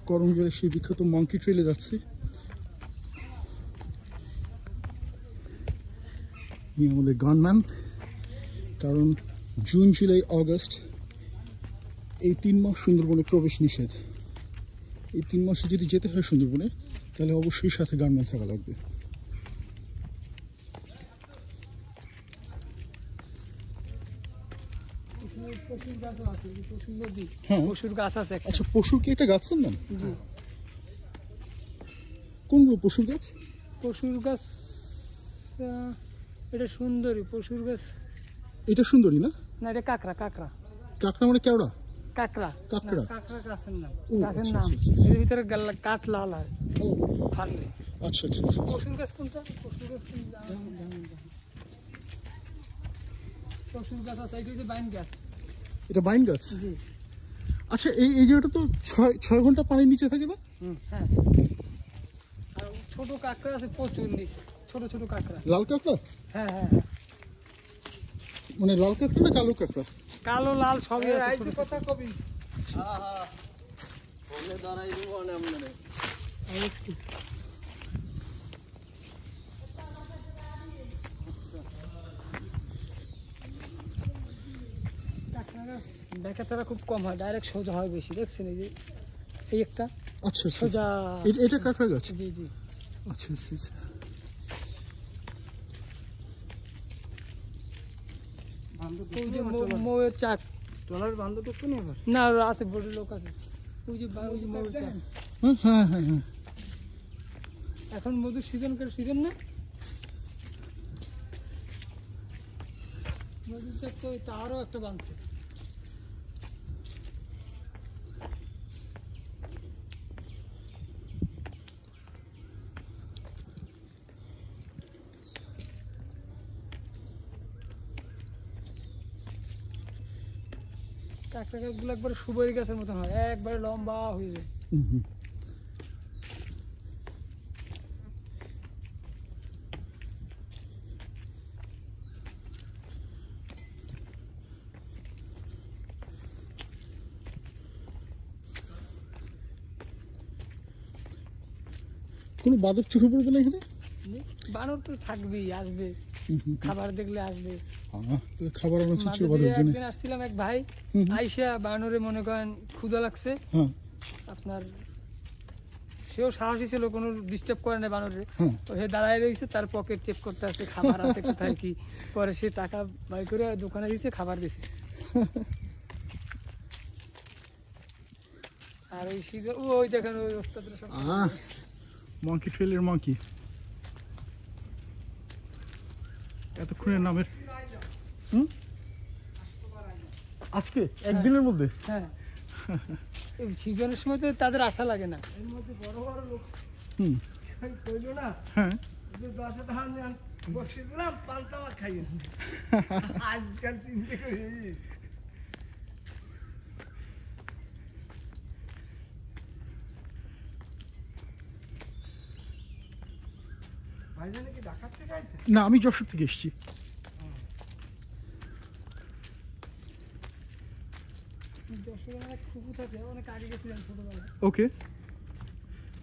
করমজলের সেই বিখ্যাত মঙ্কি ট্রেলে যাচ্ছি। আমাদের গানম্যান, কারণ জুন জুলাই আগস্ট এই 3 মাস সুন্দরবনে প্রবেশ নিষেধ। এই 3 মাসে যদি যেতে হয় সুন্দরবনে, তাহলে অবশ্যই সাথে গানম্যান থাকা লাগবে। আচ্ছা, পশুর কি একটা গাছের নাম? কোনগুলো পশুর গাছ? পশুর গাছ এটা সুন্দরী পশুর গাছ। এটা সুন্দরী না? না, এটা কাকড়া। কাকড়া কাকড়া মানে কেওড়া? কাকড়া কাকড়া কাকড়া গাছের নাম। গাছের নাম এর ভিতরে কাঠ লাল হয় ফাললে। আচ্ছা আচ্ছা। পশুর গাছ কোনটা? পশুর গাছ পশুর গাছ আছে, এটা হচ্ছে বাইন গাছ। এটা বাইন গাছ? জি। আচ্ছা, এই জায়গাটা তো 6 ঘন্টা পানির নিচে থাকে না? হ্যাঁ। আর ছোট কাকড়া আছে প্রচুর নিচে, ছোট ছোট কাকড়া। লাল কাকড়া? হ্যাঁ হ্যাঁ। মানে লাল কাকড়া না কালো কাকড়া? কালো লাল সবই আছে। কথা কবি। ফোনে দাঁড়াই দিব না আমনে। ব্যাখ্যাটা খুব কম হয়, ডাইরেক্ট সোজা হয় বেশি। দেখছেন এই যে এই একটা। আচ্ছা সোজা। এটা কাকড়া গাছ? জি জি। আচ্ছা আচ্ছা আচ্ছা। মৌয়ের চাক। টলার বান্ধবটুকু নেই আবার? না, আছে বড় লোক আছে। ওই যে মৌয়ের চাক। হ্যাঁ হ্যাঁ হ্যাঁ। এখন মধুর সিজন না? মধুর চাক তো তারও একটা বাঁধছে। কাঁকড়া গাছগুলো একবারে সুপারি গাছের মতন হয়, একবারে লম্বা হয়ে যায়। কোনো বাদর চোখে পড়বে না এখানে? বানর তো থাকবেই, আসবে, খাবার দেখলে আসবে। খাবার আমরা চুচুর বাদর জন্য একদিন আসছিলাম, এক ভাই আইসা বানরে মনে করেন ক্ষুধা লাগছে, আপনার সেও সাহসী ছিল, কোনো ডিস্টার্ব করে না বানরে। তো হে দাঁড়ায় রয়েছে, তার পকেট চেক করতে আছে খাবার আছে কোথায় কি। পরে সে টাকা বাই করে দোকানে দিয়েছে, খাবার দিছে। আর ওই সিজন ওই দেখেন ওই ওস্তাদরা সব মঙ্কি ট্রেলের মঙ্কি। এতক্ষণের নামের আজকে একদিনের মধ্যে? হ্যাঁ। এই সিজনের সময় তো তাদের আশা লাগে না। এর মধ্যে বড় বড় লোক কইলো না? হ্যাঁ। 10 টাকা নেন বসে দিলাম, পাল্টা খাইয়ে আজকাল চিন্তা করি। ভাইজান কি ঢাকা থেকে আইছে? না, আমি যশোর থেকে এসেছি। যশোরে অনেক ফুপু থাকে, অনেক আগে গেছিলাম ছোটবেলায়। ওকে।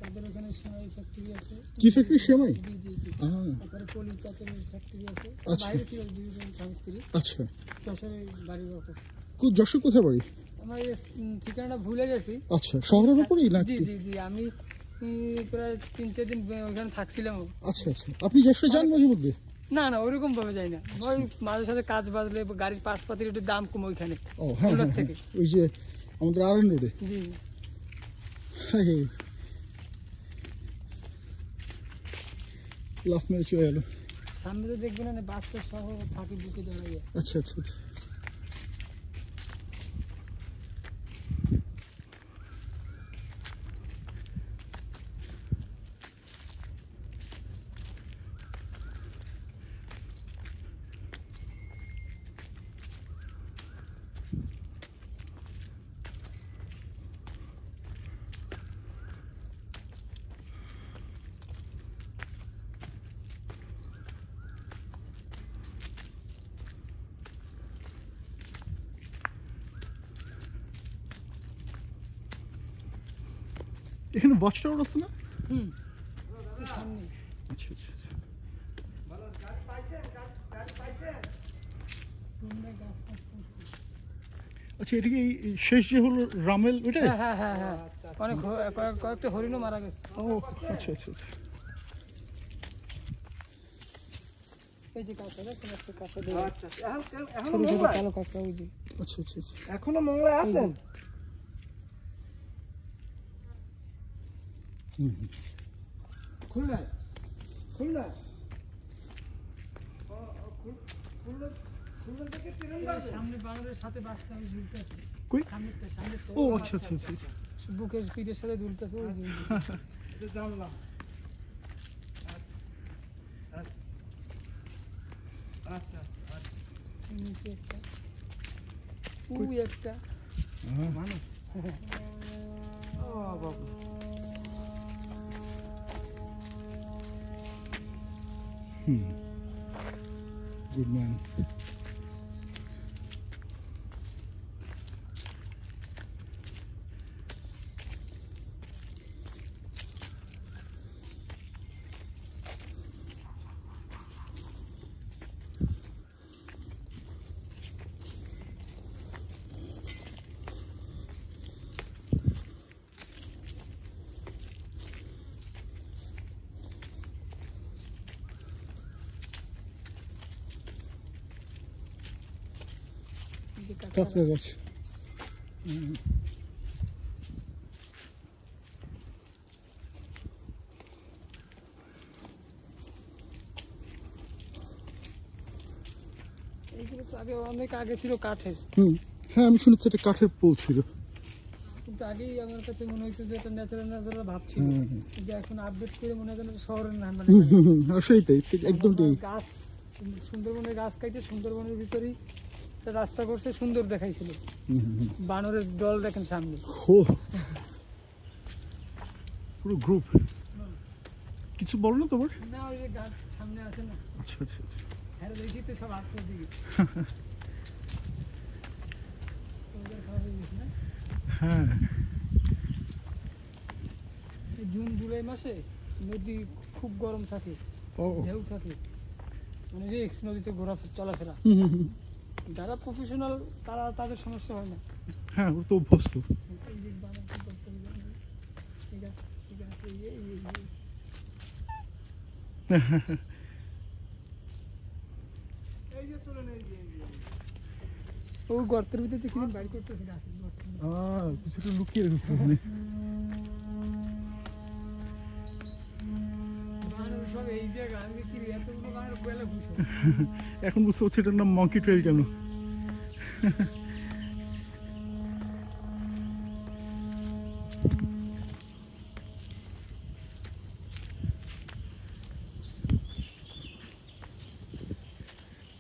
তাদের ওখানে সেমাই ফ্যাক্টরি আছে। কি ফ্যাক্টরি? সেমাই? জি জি জি। তারপরে পলিপ্যাকের ফ্যাক্টরি আছে। বাইরে ছিল দুইজন স্বামী স্ত্রী। আচ্ছা। যশোরে বাড়ি ঘর। যশোর কোথায় বাড়ি? আমার ঠিকানাটা ভুলে গেছি। আচ্ছা, শহরের উপরেই না? জি জি জি। আমি প্রায় 3-4 দিন ওখানে থাকছিলাম। আচ্ছা আচ্ছা। আপনি যশোরে যান মাঝে মধ্যে? না না, ওইরকম ভাবে যাই না। ওই মাঝে সাথে কাজ বাজলে গাড়ির পাশপাতির একটু দাম কম ওইখানে। ও হ্যাঁ, ওই যে আমাদের আরএন রোডে। জি। লাফ মেরে চলে গেল। সামনে তো দেখবেন না, বাচ্চা সহ থাকে বুকে দাঁড়াইয়া। আচ্ছা আচ্ছা আচ্ছা। এখানে ওয়াচ টাওয়ার আছে না? হুম, এই সামনে। আচ্ছা আচ্ছা আচ্ছা। ভালো গাছ পাইছেন, গাছ পাইছেন? সামনে গাছ টাছ করছে। আচ্ছা এটা কি এই শেষ যে হলো রামেল ওইটা? হ্যাঁ হ্যাঁ হ্যাঁ হ্যাঁ, অনেক কয়েকটা হরিণও মারা গেছে। ও আচ্ছা আচ্ছা আচ্ছা। এই যে কাঁকড়া দেখেন, একটা কাঁকড়া আচ্ছা, এখন ছোট ছোট মোংলায়? কালো কাঁকড়া, ওই যে আচ্ছা আচ্ছা আচ্ছা। এখনো মোংলায় আছেন? খুলনায়? খুলনায়? খুলনা থেকে তীরন্দাজে? সামনে বানরের সাথে বাচ্চা ওই ঝুলতেছে। কই? সামনেরটা ও আচ্ছা আচ্ছা আচ্ছা আচ্ছা। বুকের পিঠের সাথে ঝুলতেছে, ওই যে এটা জানলাম। আচ্ছা, আচ্ছা। নিচে একটা, ওই একটা। মানুষ? ও বাবা। Good man. এই যে কাঁকড়া। কাঁকড়া গাছ। এইগুলো তো আগে অনেক আগে ছিল কাঠের, হ্যাঁ আমি শুনেছি এটা কাঠের পোল ছিল। কিন্তু আগেই আমার কাছে মনে হয়েছে যে এটা ন্যাচারাল ন্যাচারাল ভাব ছিল। যে এখন আপডেট করে মনে হয় যেন শহরের না, মানে আসলেই তাই, একদম তাই। গাছ, সুন্দরবনের গাছ কাটে সুন্দরবনের ভিতরেই একটা রাস্তা করছে, সুন্দর দেখাইছিল। বানরের দল দেখেন সামনে। ও পুরো গ্রুপ। কিছু বলো না তোমার? না, ওই যে গাছ সামনে আছে না, আচ্ছা আচ্ছা আচ্ছা। হ্যাঁ দেখি তো সব আছে দিকে। ওদের খাওয়া হয়ে গেছে না? হ্যাঁ এই জুন জুলাই মাসে নদী খুব গরম থাকে, ও ঢেউ থাকে, মানে রিক্স নদীতে ঘোরা চলাফেরা। যারা প্রফেশনাল তারা, তাদের সমস্যা হয় না। হ্যাঁ ও তো অভ্যস্ত। এই যে বানর কি করতে হবে জানেন? ঠিক আছে, ঠিক আছে, এই। এই যে চলেন, এই যে। ওই গর্তের ভিতর থেকে বাইর করতেছে গাছের গর্ত। কিছুটা লুকিয়ে রেখেছে ওখানে। বানর সব এই জায়গা, আমি কি এতগুলো বানর কয়লা ঘুষো। এখন বুঝতে পারছি এটার নাম মঙ্কি ট্রেল কেন।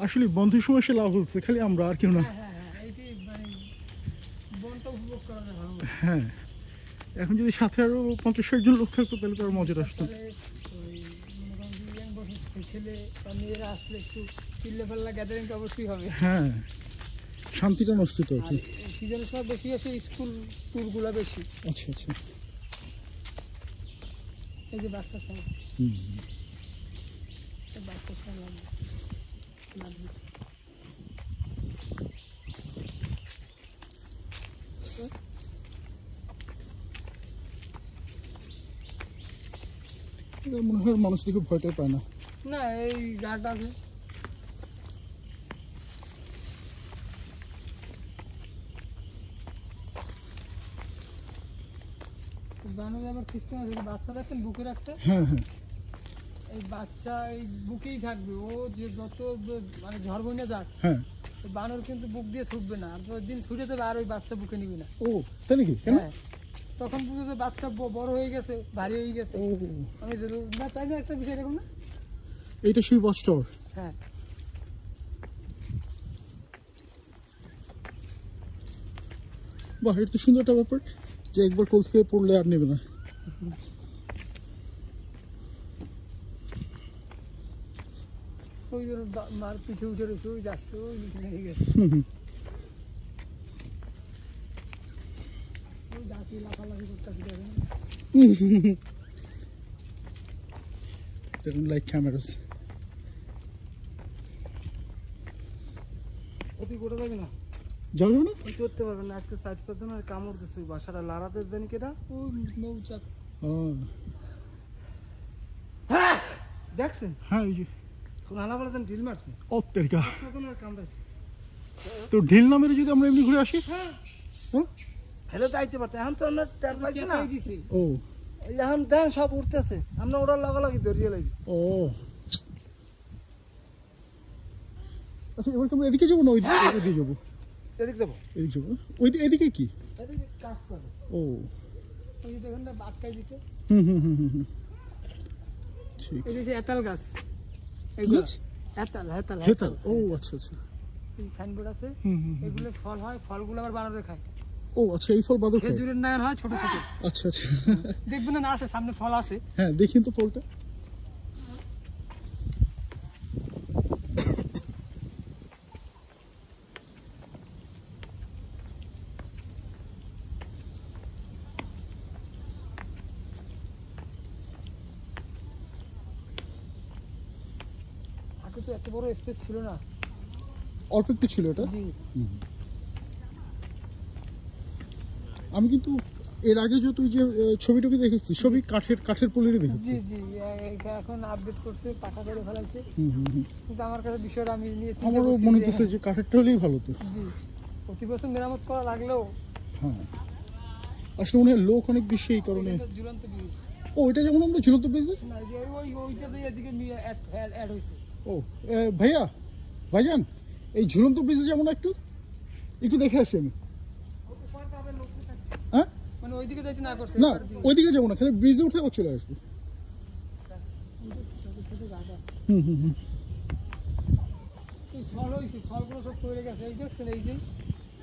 আসলে বন্ধের সময় সে লাভ হচ্ছে, খালি আমরা আর কেউ না। হ্যাঁ, এইটি মানে বনটা উপভোগ করা যায় ভালো। হ্যাঁ এখন যদি সাথে আরো 50-60 জন লোক থাকতো তাহলে তো আর মজা আসতো। তারপরে ওই মনে করেন যে ইয়াং বয়সের ছেলে বা মেয়েরা আসলে একটু চিল্লে পাল্লা গ্যাদারিংটা অবশ্যই হবে। হ্যাঁ শান্তিটা নষ্ট হতো আর আর কি। সিজনের সময় বেশি আসে স্কুল ট্যুরগুলো বেশি। আচ্ছা আচ্ছা। এই যে বাচ্চা সব, হুম এই বাচ্চা সব লাগবে। এদের মনে হয় মানুষ দেখে ভয়টা পায় না। না, এই গাটা আছে। বানর আবার সিস্টেম আছে, বাচ্চা রাখছেন বুকে রাখছে, হ্যাঁ হ্যাঁ এই বাচ্চা এই বুকেই থাকবে। ও যে যত মানে ঝড় বইনা যাক, হ্যাঁ। ওই বানর কিন্তু বুক দিয়ে ছুটবে না, আর দিন ছুটে যাবে আর ওই বাচ্চা বুকে নিবে না। ও তাই নাকি? কেন? হ্যাঁ, তখন বুঝে যে বাচ্চা বড় হয়ে গেছে, ভারী হয়ে গেছে। ও আমি না, তাই না, একটা বিষয় এরকম না? এইটা সেই ওয়াচ টাওয়ার। হ্যাঁ, বাহ এটা তো সুন্দর একটা ব্যাপার যে একবার কোল থেকে পড়লে আর নেবে না। ওই জন্য মার পিঠে উঠে রয়েছে, ওই যাচ্ছে, ওই নিচে লেগে গেছে। ওই গাছে লাফালাফি করতেছে, দেখেন। They don't like cameras. তুই কোটা যাবি না, যাওয়া যাবে না? তুই করতে পারবেন না। আজকে 60% আর কামড় দিছে ওই বাসাটা লারাতে জানি কেটা ওই মৌচাক দেখছেন? হ্যাঁ ওই যে নালা বলে ঢিল মারছে, অত্যাধিকা। আর কামড়াইছে। তো ঢিল নামের যদি আমরা এমনি ঘুরে আসি, হ্যাঁ হ্যাঁ হেলে তো আইতে পারতে, এখন তো আমরা টের পাইছি না। চেপাই দিছে। ও এই এখন দেন সব উঠতেছে, আমরা ওরা লাগালাগি ধরিয়ে লাগি। ও আচ্ছা, এবার আমরা এদিকে যাবো না ওইদিকে যাবো? এদিক যাবো, এদিকে যাবো। এদিকে কি? এদিকে কাজ করে। ও ওই যে দেখুন না আটকাই দিছে। ঠিক। এই যে এতাল গাছ, কি গাছ? এতাল এতাল হেতাল। ও আচ্ছা আচ্ছা। এই সাইনবোর্ড আছে, এগুলো ফল হয়, ফলগুলো আবার বানরে খায়। ও আচ্ছা, এই ফল বাদর খায়? খেজুরের নায়ন হয় ছোট ছোট। আচ্ছা আচ্ছা। দেখবেন না আছে সামনে ফল আছে। হ্যাঁ দেখিন তো ফলটা। আগে তো এত বড় স্পেস ছিল না। অল্প একটু ছিল এটা। জি আমি কিন্তু এর আগে যত ওই যে ছবি টবি দেখেছি সবই কাঠের পলিরই দেখেছি। জি জি এখন আপডেট করছে, পাকা করে ফেলাইছে। কিন্তু আমার কাছে বিষয়টা আমি নিয়ে চিন্তা আমারও করছি মনে যে হচ্ছে যে কাঠেরটা হলেই ভালো তো। জি প্রতি বছর মেরামত করা লাগলেও হ্যাঁ আসলে মনে হয় লোক অনেক বেশি এই কারণে। এটা তো ঝুলন্ত ব্রিজ ও এটা যেমন আমরা ঝুলন্ত ব্রিজে। না, যে ওইটাতে এদিকে অ্যাড হয়েছে। ও ভাইয়া ভাইজান, এই ঝুলন্ত ব্রিজে যেমন একটু দেখে আসি আমি। হ্যাঁ মানে ওইদিকে যাইতে না করছে না ওইদিকে যাবো না, খালি ব্রিজে উঠে ও চলে আসবো। এই ফল হয়েছে, ফলগুলো সব পড়ে গেছে। এই দেখছেন, এই যে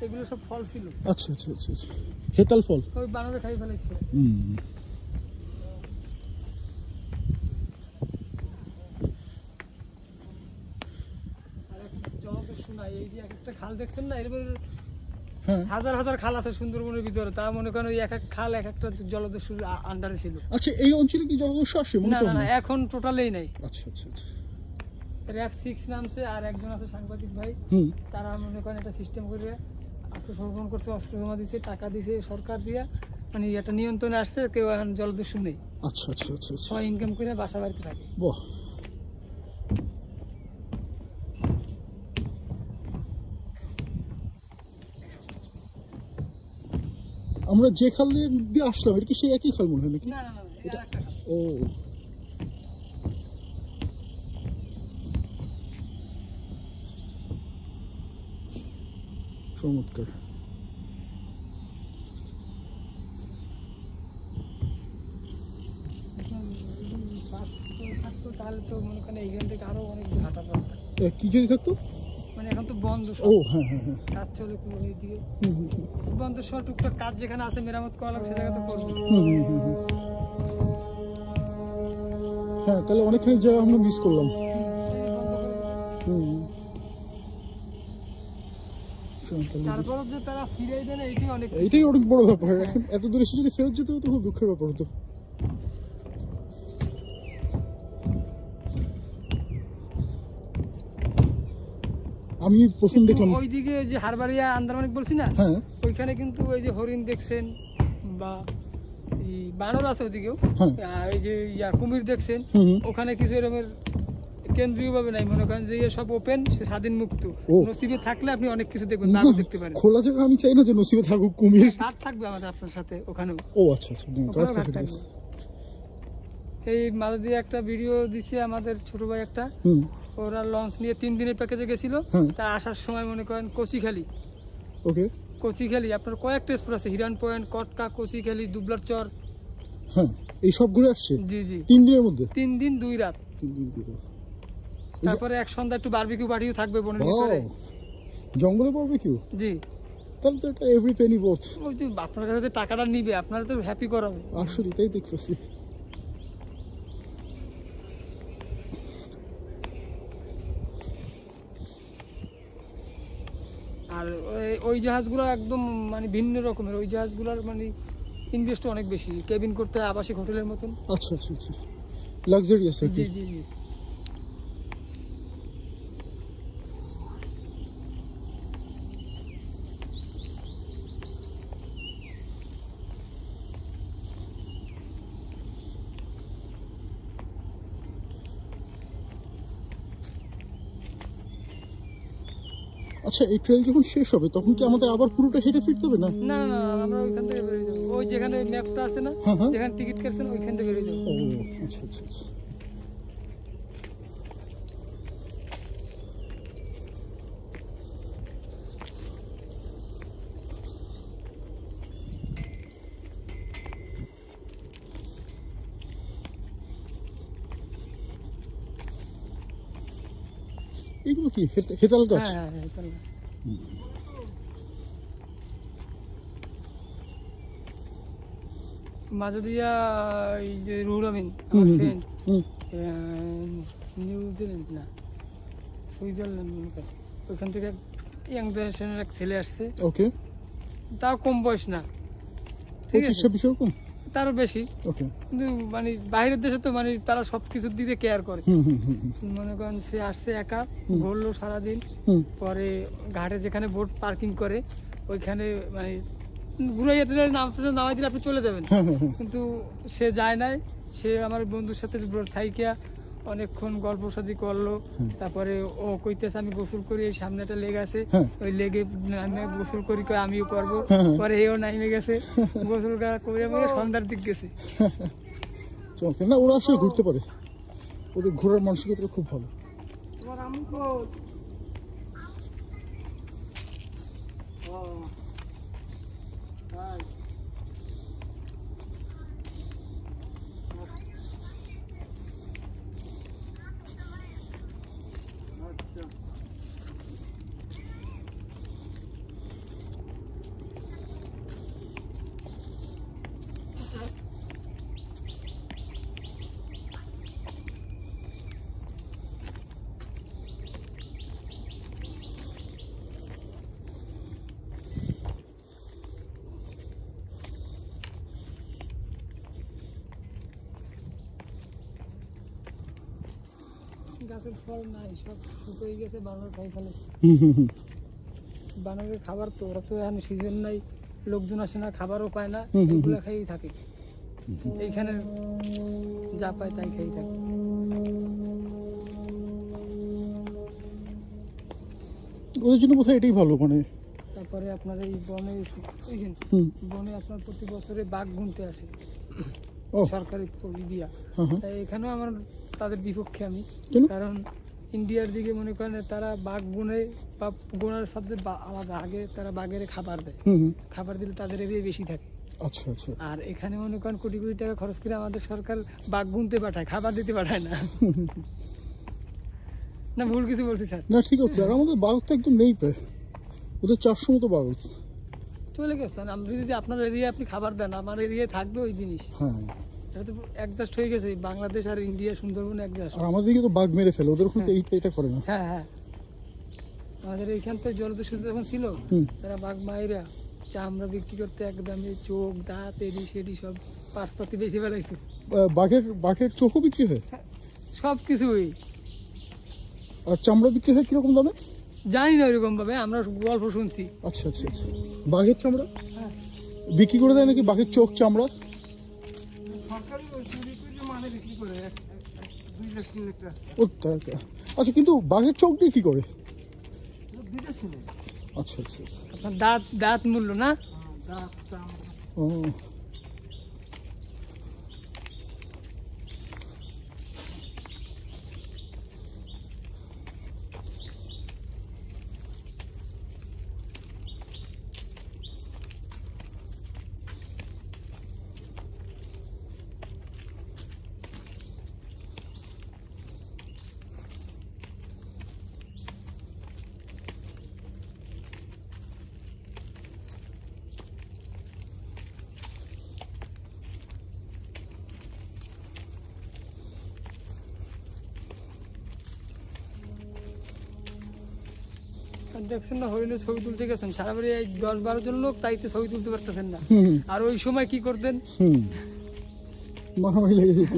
এগুলো সব ফল ছিল, আচ্ছা আচ্ছা আচ্ছা আচ্ছা, হেতাল ফল। ওই বানরে খাই ফেলাইছে। আর এখন জলদস্যু নাই। এই যে এক একটা খাল দেখছেন না, এরপর হ্যাঁ হাজার হাজার খাল আছে সুন্দরবনের ভিতরে, তা মনে করেন ওই এক এক খাল এক একটা জলদস্যুর আন্ডারে ছিল। আচ্ছা, এই অঞ্চলে কি জলদস্যু আসে? মনে না তো না না, না। এখন টোটালেই নাই। আচ্ছা আচ্ছা আচ্ছা। র‍্যাব 6 নামছে, আর একজন আছে সাংবাদিক ভাই, তারা মনে করেন একটা সিস্টেম করে আত্মসমর্পণ করছে, অস্ত্র জমা দিছে, টাকা দিছে সরকার দিয়া, মানে একটা নিয়ন্ত্রণে আসছে, কেউ এখন জলদস্যু নেই। আচ্ছা আচ্ছা আচ্ছা আচ্ছা। সবাই ইনকাম করে বাসা বাড়িতে থাকে। বাহ। আমরা যে খাল দিয়ে আসলাম এটা কি সেই একই খাল মনে হয় নাকি? না না না, এটা একটা খাল। ও চমৎকার। থাকতো তাহলে তো মনে করেন এইখান থেকে আরো অনেক হাঁটা রাস্তা। কি যদি থাকতো? মানে এখন তো বন্ধ সব। ও হ্যাঁ হ্যাঁ হ্যাঁ। কাজ চলে পুরো এইদিকে বন্ধ, সব টুকটাক কাজ যেখানে আছে মেরামত করা লাগবে সেটাকে তো করবো। হ্যাঁ তাহলে অনেকখানি জায়গা আমরা মিস করলাম। এই বন্ধ করে দিতে। তারপরে যে তারা ফিরে দেয় না, এইটাই অনেক বড় ব্যাপার। এখন এত দূরে এসে যদি ফেরত যেতে হতো খুব দুঃখের ব্যাপার হতো। আমি প্রথম দেখলাম ওইদিকে যে হারবাড়িয়া আন্দারমানিক বলছি না, হ্যাঁ ওইখানে কিন্তু ওই যে হরিণ দেখছেন বা এই বানর আছে ওইদিকেও, এই যে কুমির দেখছেন, ওখানে কিছু এরকমের কেন্দ্রীয় ভাবে নাই। মনে করেন যে সব ওপেন, স্বাধীন মুক্ত। নসিবে থাকলে আপনি অনেক কিছু দেখবেন, বাঘ দেখতে পারেন। খোলা জায়গা আমি চাই না যে নসিবে থাকুক কুমির। ঘাট থাকবে আমাদের আপনার সাথে ওখানেও। ও আচ্ছা আচ্ছা, ঘাট থাকবে। এই মাঝে দিয়ে একটা ভিডিও দিছে আমাদের ছোট ভাই একটা, ওরা লঞ্চ নিয়ে 3 দিনের প্যাকেজে গেছিল, তা আসার সময় মনে করেন কচিখালি, ওকে কচিখালি আপনার কয়েকটা স্পট আছে, হিরান পয়েন্ট, কটকা, কচিখালি, দুবলার চর, হ্যাঁ এই সব ঘুরে আসছে। জি জি 3 দিনের মধ্যে। 3 দিন 2 রাত। 3 দিন 2 রাত। তারপরে এক সন্ধ্যা একটু বারবিকিউ পার্টিও থাকবে বনের ভিতরে। জঙ্গলে বারবিকিউ? জি। তাহলে তো এটা এভরি পেনি ওয়ার্থ। ওই যে আপনার কাছে যে টাকাটা নিবে, আপনারা তো হ্যাপি করাবে। আসলে তাই দেখতেছি। আর ওই জাহাজগুলো একদম মানে ভিন্ন রকমের। ওই জাহাজগুলোর মানে ইনভেস্ট অনেক বেশি, কেবিন করতে হয় আবাসিক হোটেলের মতন। আচ্ছা আচ্ছা আচ্ছা, লাক্সারিয়াস আর কি। জি জি জি। আচ্ছা, এই ট্রেল যখন শেষ হবে তখন কি আমাদের আবার পুরোটা হেঁটে ফিরতে হবে না? না না না, আমরা ওইখান থেকে বেরিয়ে যাবো, ওই যেখানে ম্যাপটা আছে না, হ্যাঁ, হ্যাঁ। যেখানে টিকিট কাটছেন ওইখান থেকে বেরিয়ে যাবো। ও আচ্ছা আচ্ছা আচ্ছা। এগুলো কি হেতাল গাছ? হ্যাঁ হ্যাঁ হ্যাঁ, চলো। মাঝে দিয়া এই যে রুহুল আমিন আমার ফ্রেন্ড, হুম। নিউজিল্যান্ড না সুইজারল্যান্ড মনে করেন, ওইখান থেকে ইয়াং জেনারেশনের এক ছেলে আসছে, ওকে। তাও কম বয়স না, ঠিক 25 আছে, 26 এরকম? তারও বেশি, ওকে। কিন্তু মানে বাইরের দেশে তো মানে তারা সব কিছুর দিকে কেয়ার করে। হুম হুম হুম মনে করেন সে আসছে একা, ঘুরলো সারাদিন, হুম। পরে ঘাটে যেখানে বোট পার্কিং করে ওইখানে মানে ঘুরাইয়া টুরাই নামাই দিলে আপনি চলে যাবেন, হ্যাঁ হ্যাঁ হ্যাঁ। কিন্তু সে যায় নাই। সে আমার বন্ধুর সাথে থাইকিয়া অনেকক্ষণ গল্প সাথী করলো, তারপরে ও কইতেছে আমি গোসল করি, এই সামনে একটা লেগ আছে, হ্যাঁ। ওই লেগে আমি গোসল করি, কই আমিও করবো, হ্যাঁ। পরে এও নাইমে গেছে, গোসল করে মানে সন্ধ্যার দিক গেছে। চমৎকার। না, ওরা আসলে ঘুরতে পারে, ওদের ঘোরার মানসিকতা খুব ভালো। তোমার আম্মু কই? ও তাই। আচ্ছা। গাছের ফল নাই, সব শুকিয়ে গেছে, বানর খাই ফেলে। হুম হুম হুম। বানরের খাবার তো, ওরা তো এখন সিজন নাই, লোকজন আসে না, খাবারও পায় না, হুম হুম এগুলো খাইই থাকে, এইখানে যা পায় তাই খাই থাকে। ওদের জন্য বোধহয় এটাই ভালো, মানে। তারপরে আপনার এই বনে এইখানে হুম। বনে আপনার প্রতি বছরে বাঘ গুনতে আসে, ও সরকারি দিয়া। হ্যাঁ হ্যাঁ। তাই এখানেও আমার তাদের বিপক্ষে আমি, কেন? কারণ ইন্ডিয়ার দিকে মনে করেন তারা বাঘ গুনে বা গোনার সাবজেক্ট আলাদা, আগে তারা বাঘের খাবার দেয়, হুম হুম। খাবার দিলে তাদের এরিয়া বেশি থাকে। আচ্ছা আচ্ছা। আর এখানে মনে করেন কোটি কোটি টাকা খরচ করে আমাদের সরকার বাঘ গুনতে পাঠায়, খাবার দিতে পাঠায় না। না ভুল কিছু বলছি স্যার? না, ঠিক আছে। আর আমাদের বাঘ তো একদম নেই প্রায়, ওদের 400 মতো বাঘ আছে। চলে গেছেন, আমরা যদি আপনার এরিয়ায় আপনি খাবার দেন, আমার এরিয়ায় থাকবে ওই জিনিস। হ্যাঁ। এটা তো অ্যাডজাস্ট হয়ে গেছে, বাংলাদেশ আর ইন্ডিয়া সুন্দরবন অ্যাডজাস্ট। আর আমাদের দিকে তো বাঘ মেরে ফেলে, ওদের ওখানে তো এটা করে না। হ্যাঁ হ্যাঁ, আমাদের এইখান থেকে জলদস্যু যখন ছিল, হুম। তারা বাঘ মায়েরা চামড়া বিক্রি করতে একদমই চোখ দাঁত এডি সেডি সব পার্সপাতি বেশি বেড়াইতো। বাঘের চোখও বিক্রি হয়? সব কিছুই আর চামড়া বিক্রি হয় কিরকম দামে? জানি না ওইরকম ভাবে, আমরা গল্প শুনছি। আচ্ছা আচ্ছা আচ্ছা। বাঘের চামড়া হ্যাঁ। বিক্রি করে দেয় নাকি? বাঘের চোখ চামড়া? সরকারি ওই চুরি করে মানে বিক্রি করে 2 লাখ 3 লাখ টাকা। ও আচ্ছা, কিন্তু বাঘের চোখ দিয়ে কি করে? বিদেশি নেই। আচ্ছা আচ্ছা আচ্ছা। আপনার দাঁত দাঁত মূল্য না, দাঁত চামড়া। ও দেখছেন না হরিণের ছবি তুলতে গেছেন সারা বাড়ি 10-12 জন লোক তাইতে ছবি তুলতে পারতেছেন না। আর ওই সময় কি করতেন? মারামারি লেগে যেত।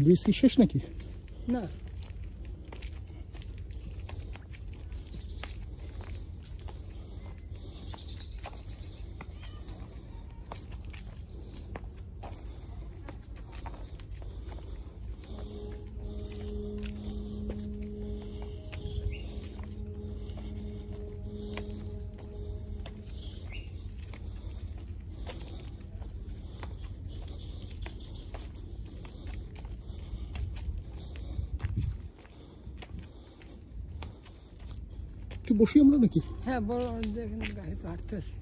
ব্রিজ কি শেষ নাকি? না, একটু বসি আমরা নাকি? হ্যাঁ বড় দেখেন গাড়ি তো হাঁটতে আছে।